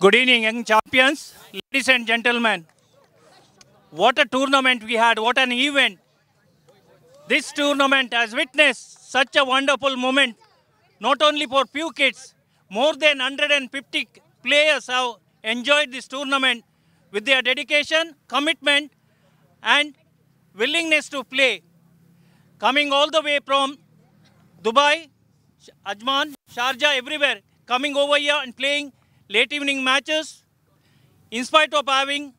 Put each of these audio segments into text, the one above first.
Good evening, young champions, ladies and gentlemen. What a tournament we had, what an event. This tournament has witnessed such a wonderful moment, not only for few kids, more than 150 players have enjoyed this tournament with their dedication, commitment, and willingness to play. Coming all the way from Dubai, Ajman, Sharjah, everywhere, coming over here and playing late evening matches. In spite of having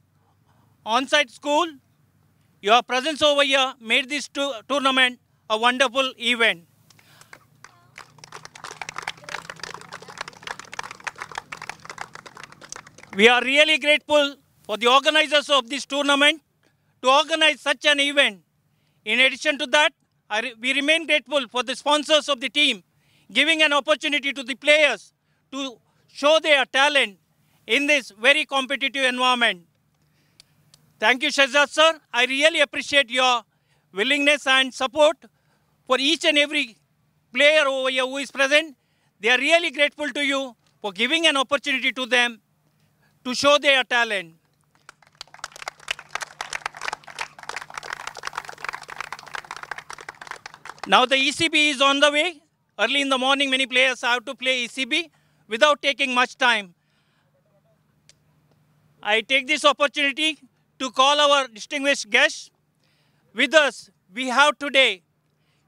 on-site school, your presence over here made this tournament a wonderful event. We are really grateful for the organizers of this tournament to organize such an event. In addition to that, we remain grateful for the sponsors of the team, giving an opportunity to the players to show their talent in this very competitive environment. Thank you, Shehzad sir. I really appreciate your willingness and support for each and every player over here who is present. They are really grateful to you for giving an opportunity to them to show their talent. Now the ECB is on the way. Early in the morning, many players have to play ECB without taking much time. I take this opportunity to call our distinguished guests. With us, we have today,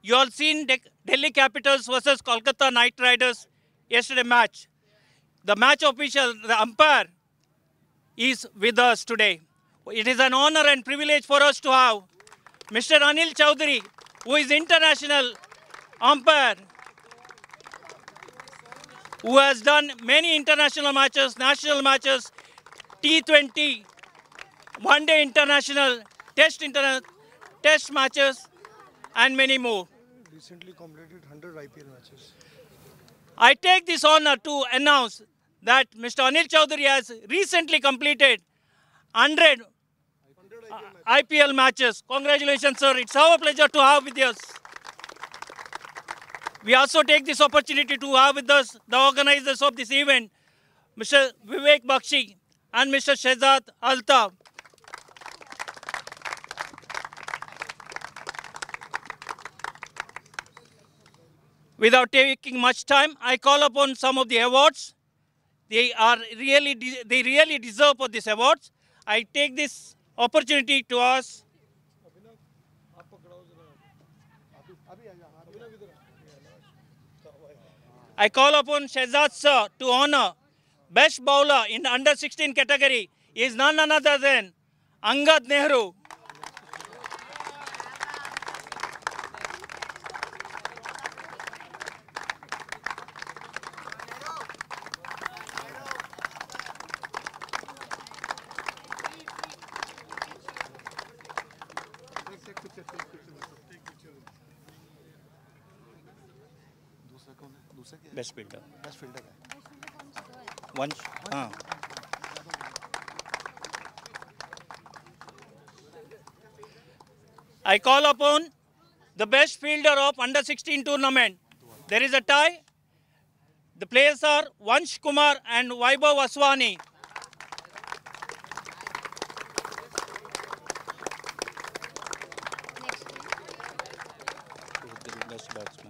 you all seen Delhi Capitals versus Kolkata Knight Riders yesterday match. The match official, the umpire, is with us today. It is an honor and privilege for us to have Mr. Anil Chowdhury, who is international umpire, who has done many international matches, national matches, T20, one-day international, test matches, and many more. Recently completed 100 IPL matches. I take this honor to announce that Mr. Anil Chowdhury has recently completed 100 IPL matches. Congratulations, sir. It's our pleasure to have with us. We also take this opportunity to have with us the organizers of this event, Mr. Vivek Bakshi and Mr. Shehzad Altaf. Without taking much time, I call upon some of the awards. They really deserve for these awards. I take this opportunity to ask I call upon Shehzad sir to honor Best Bowler in the under-16 category is none other than Angad Nehru. Best fielder. Best fielder. One. I call upon the best fielder of under-16 tournament. There is a tie. The players are Vansh Kumar and Vaibhav Aswani. Best batsman.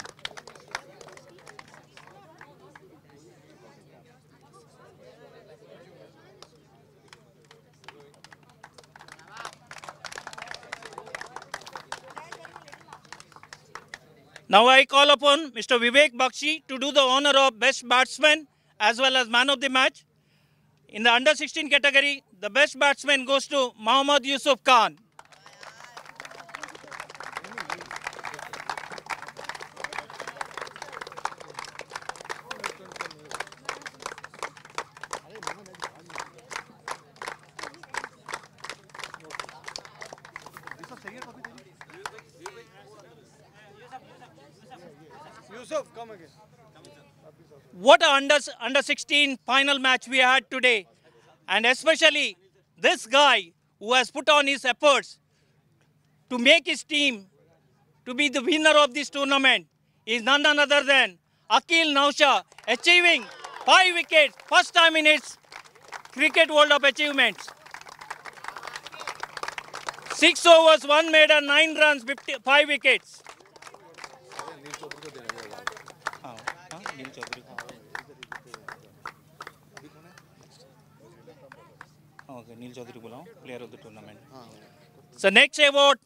Now I call upon Mr. Vivek Bakshi to do the honor of Best Batsman as well as Man of the Match. In the under-16 category, the Best Batsman goes to Mohammad Yusuf Khan. Yusuf, come again. What an under-16 final match we had today. And especially this guy who has put on his efforts to make his team to be the winner of this tournament is none other than Akil Nausha, achieving 5 wickets, first time in its Cricket World of Achievements. 6 overs, 1 maiden, 9 runs, 5 wickets. Okay, Neil Chaudhary Bulao, player of the tournament. So next award,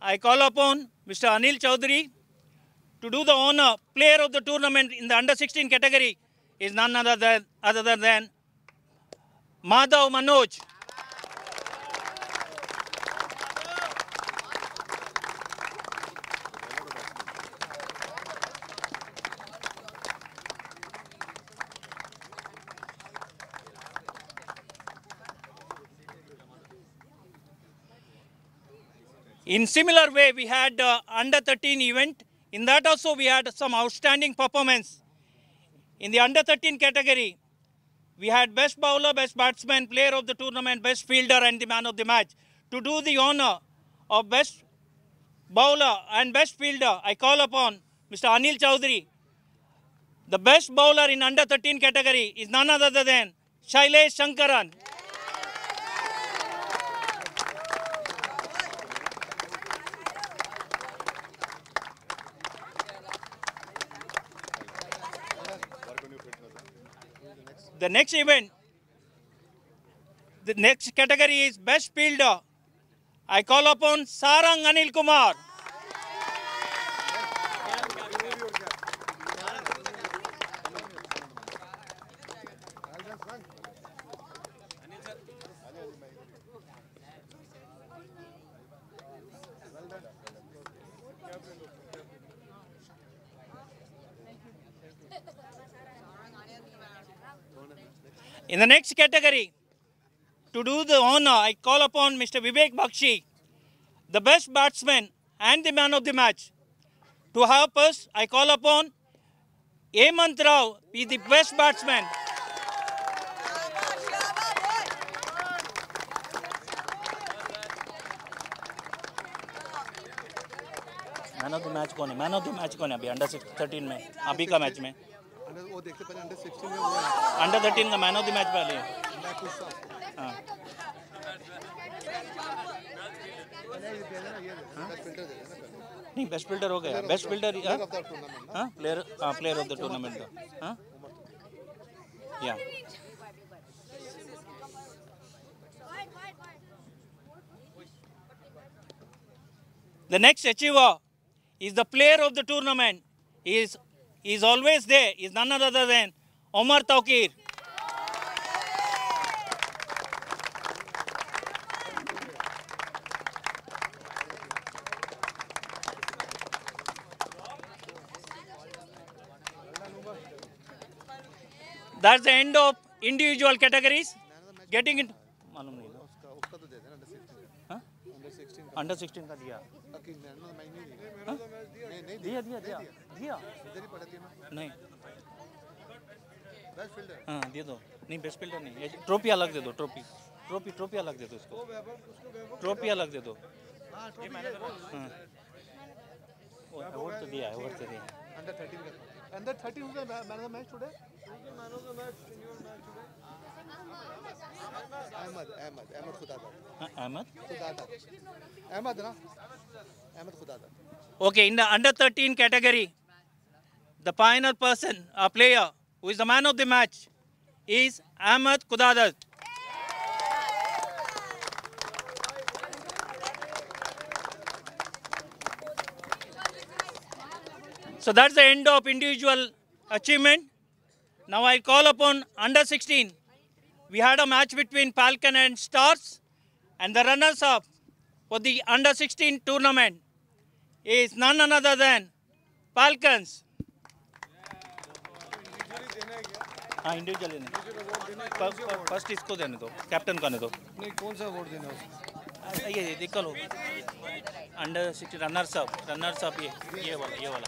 I call upon Mr. Anil Chaudhary to do the honor. Player of the tournament in the under-16 category is none other than Madhav Manoj. In similar way, we had under 13 event. In that also we had some outstanding performance. In the under 13 category, we had best bowler, best batsman, player of the tournament, best fielder and the man of the match. To do the honor of best bowler and best fielder, I call upon Mr. Anil Chaudhary. The best bowler in under 13 category is none other than Shailesh Shankaran. The next event, the next category is best fielder. I call upon Sarang Anil Kumar. In the next category, to do the honor, I call upon Mr. Vivek Bakshi, the best batsman and the man of the match. To help us, I call upon Hemant Rao, he is the best batsman. Man of the match कौन है? Man of the match कौन है अभी under 13 में? अभी का match में वो देखते पहले अंडर 16 में वो है अंडर 13 का मैन ऑफ द मैच पहले है। मैं पूछता हूं हाँ बेस्ट फिल्टर दे देना नहीं, बेस्ट फिल्डर हो गया। बेस्ट फिल्डर हाँ प्लेयर ऑफ द टूर्नामेंट का हाँ या The next achiever is the player of the tournament. He is always there. He is none other than Omar Tawqir. That's the end of individual categories. Getting into मालूम नहीं उसका तो दे देना under 16 हाँ under 16 का दिया नहीं दिया इधर ही पड़ा टीम नहीं बेस्ट फिल्डर हाँ दे दो नहीं बेस्ट फिल्डर नहीं ट्रॉफी अलग दे दो ट्रॉफी अलग दे दो इसको ट्रॉफी अलग दे दो हां हाँ अवार्ड तो दिया अंडर 13 का under 30 who's the man of the match today man of the match in your match today Ahmad Khudada Ahmad ना Ahmad Khudada Okay, in the under 13 category, the final person, a player who is the man of the match is Ahmed Kudadat. So that's the end of individual achievement. Now I call upon under 16. We had a match between Falcon and Stars, and the runners-up for the under 16 tournament is none other than Falcons. हाँ individually नहीं first इसको देने दो captain को देने दो नहीं कौन सा अवार्ड देना है ये देख लो अंडर 16 रनर्स अप ये वाला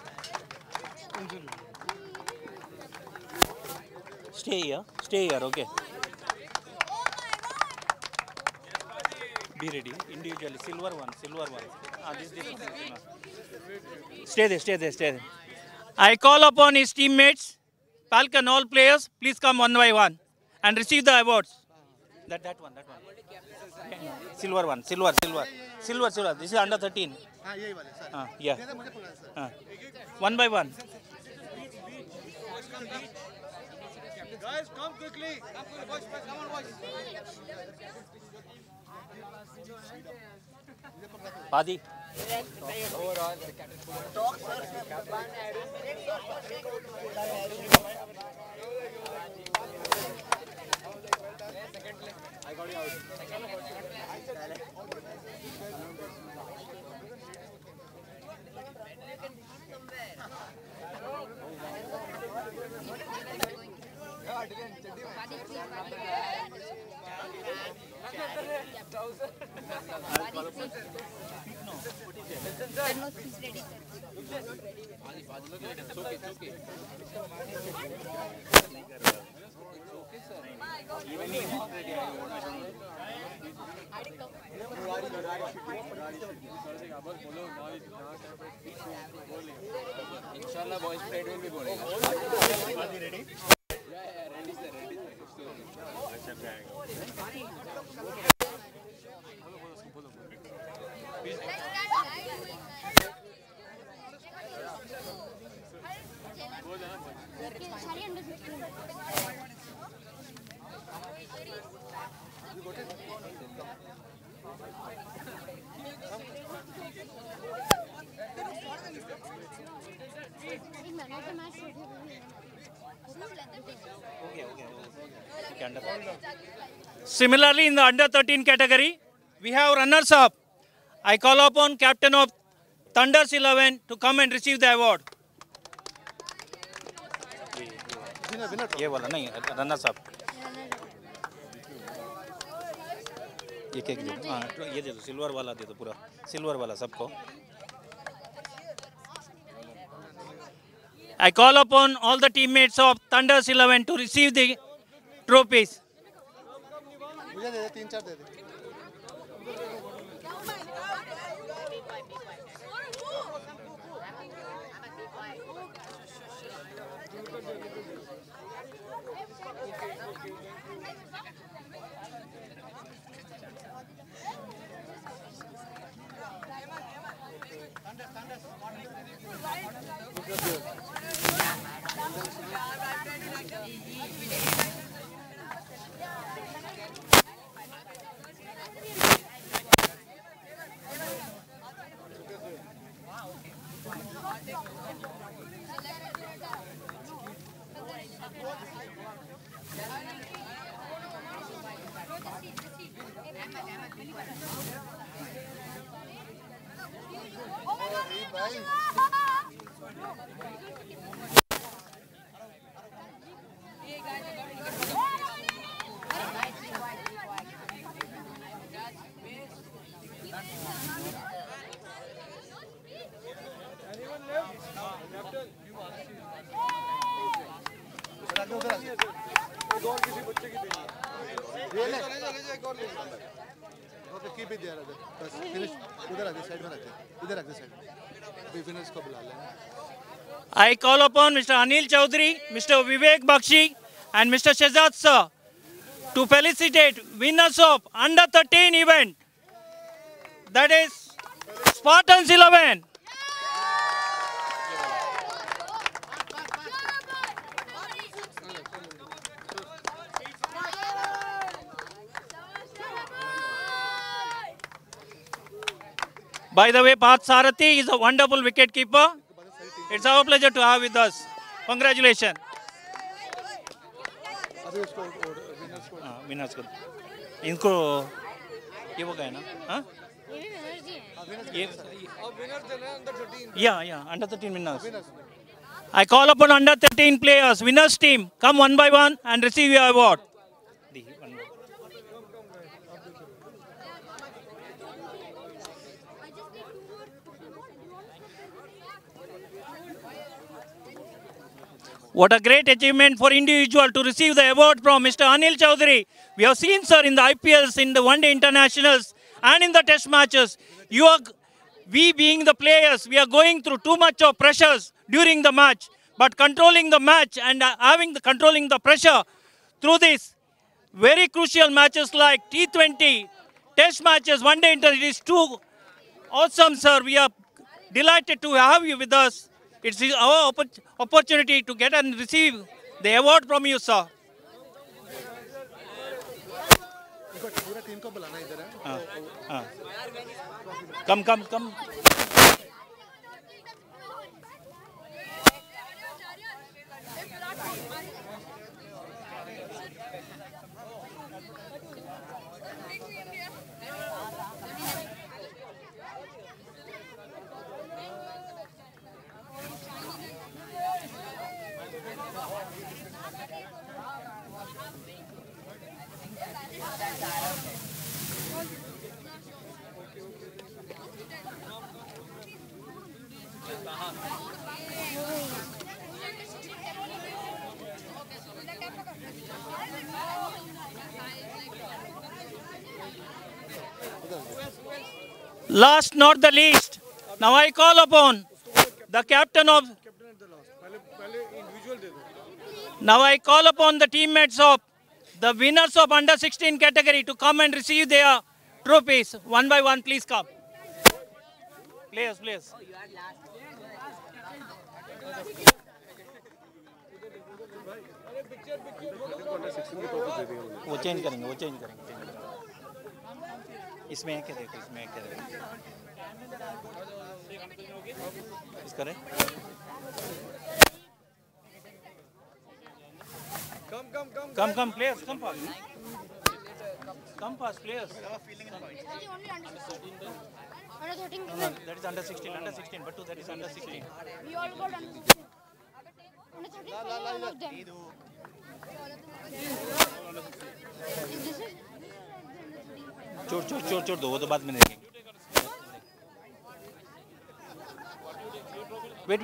stay here okay be ready individually silver one stay there I call upon his teammates Falcon all players please come one by one and receive the awards That one. Silver one. Silver. This is under 13. हाँ यही वाले sir Yeah. ये तो मुझे पकड़ा sir One by one. guys come quickly boys come on boys Padi. Inshallah, boys' parade will be going. Similarly, in the under 13 category, we have runners up. I call upon captain of Thunders 11 to come and receive the award. ये वाला नहीं, runners up. ये cake दे दो, हाँ ये दे दो, silver वाला दे दो पूरा, सिल्वर वाला सबको. I call upon all the teammates of Thunders 11 to receive the trophies. मुझे दे दे 3-4 दे दे ओके कीप इट देयर बस फिनिश उधर आगे साइड में रख दे इधर रख दे साइड अभी फिनिश को बुला लेना I call upon Mr. Anil Chaudhary, Mr. Vivek Bakshi and Mr. Shehzad sir to felicitate winners of under 13 event, that is Spartans 11. By the way, Parth Sarathi is a wonderful wicket keeper. It's our pleasure to have with us. Congratulations. अभी उसको winners को winners को इनको ये वो गए ना हाँ ये yeah under 13 winners. I call upon under 13 players, winners team, come one by one and receive your award. What a great achievement for individual to receive the award from Mr. Anil Chaudhary. We have seen, sir, in the IPLs, in the one-day internationals, and in the test matches. We being the players, we are going through too much of pressures during the match. But controlling the match and controlling the pressure through this, very crucial matches like T20, test matches, one day it is too awesome, sir. We are delighted to have you with us. It's our opportunity to get and receive the award from you, sir. पूरा team को बुलाना इधर है Come. Last not the least, now I call upon the captain of. Now I call upon the teammates of the winners of under 16 category to come and receive their trophies. One by one, please come. Players. वो change करेंगे इसमें क्या देखो इस करें come players come fast players that is under 16 but two that is under 16 we all got under 16 all of them छोड़ दो वो तो बाद में देखेंगे wait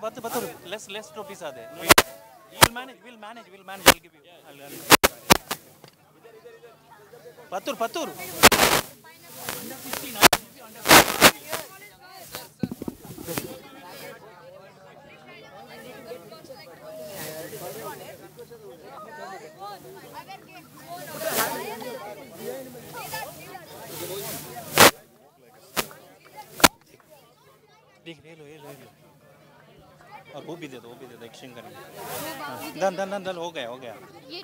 बता less trophies are there we'll manage I'll give you Patur देख ले लो और वो भी दे दो एक्सचेंज करेंगे दन हो गया ये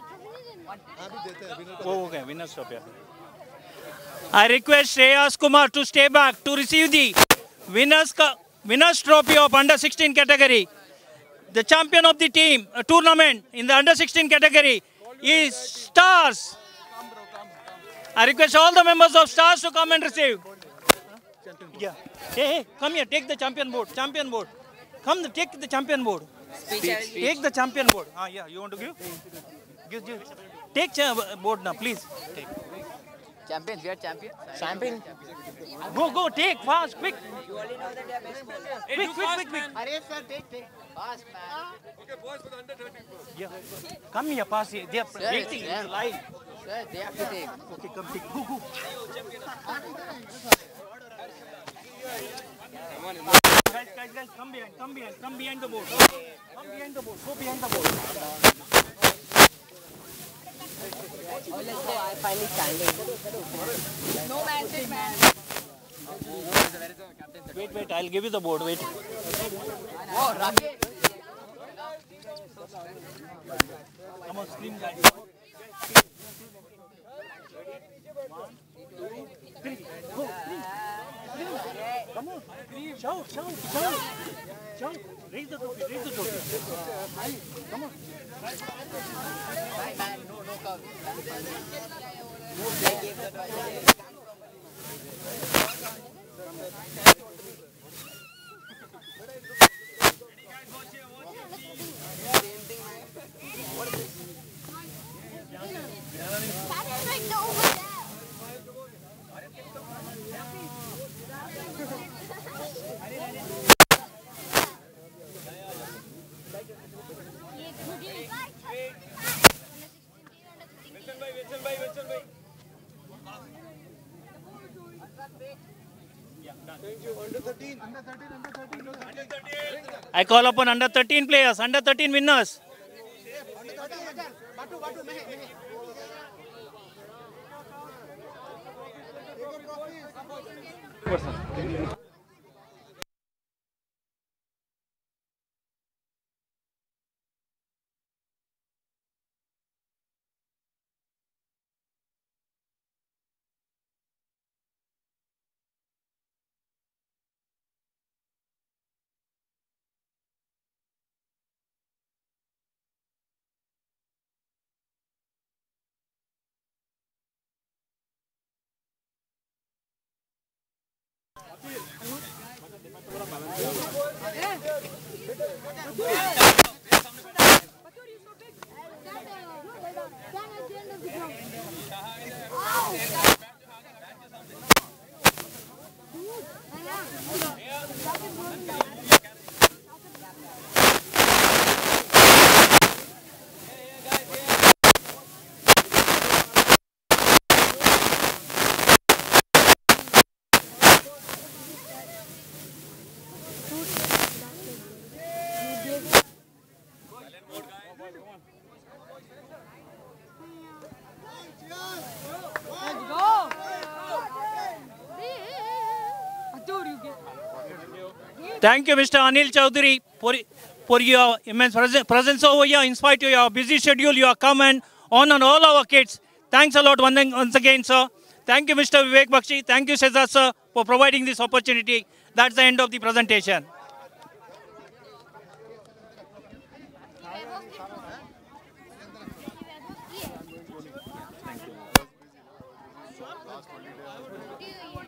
अभी देते हैं विनर वो हो गया winners trophy I request Shreyas Kumar to stay back to receive the winners trophy of under 16 category. The champion of the team tournament in the under 16 category is Stars. I request all the members of Stars to come and receive. Yeah. Hey, come here. Take the champion board. Come, take the champion board. Take the champion board. Yeah. You want to give? Give. Take board now, please. Take. Champion, we are champion. Go. Take fast, quick. You only know that they are best players. Quick. Arey sir, take. Fast man. Okay, boys for the under 13. Yeah. Come here, pass here. They are waiting in the line. Sir, they have to take. Okay, come take. Go. Guys, come behind the board. Go behind the board. Oh, let's go. I finally standing. No magic, man. Wait. I'll give you the board. Wait. Oh, Rakesh. Come on, scream, guys. 1, 2, 3. Go. Come on. Shout. Raise the trophy. Come on. Bye, man. No cover. Patrick over there. I call upon under 13 players, under 13 winners. Thank you, Mr. Anil Chaudhary, for your immense presence over here. In spite of your busy schedule, you have come and honored all our kids. Thanks a lot once again, sir. Thank you, Mr. Vivek Bakshi. Thank you, Shehzad sir, for providing this opportunity. That's the end of the presentation.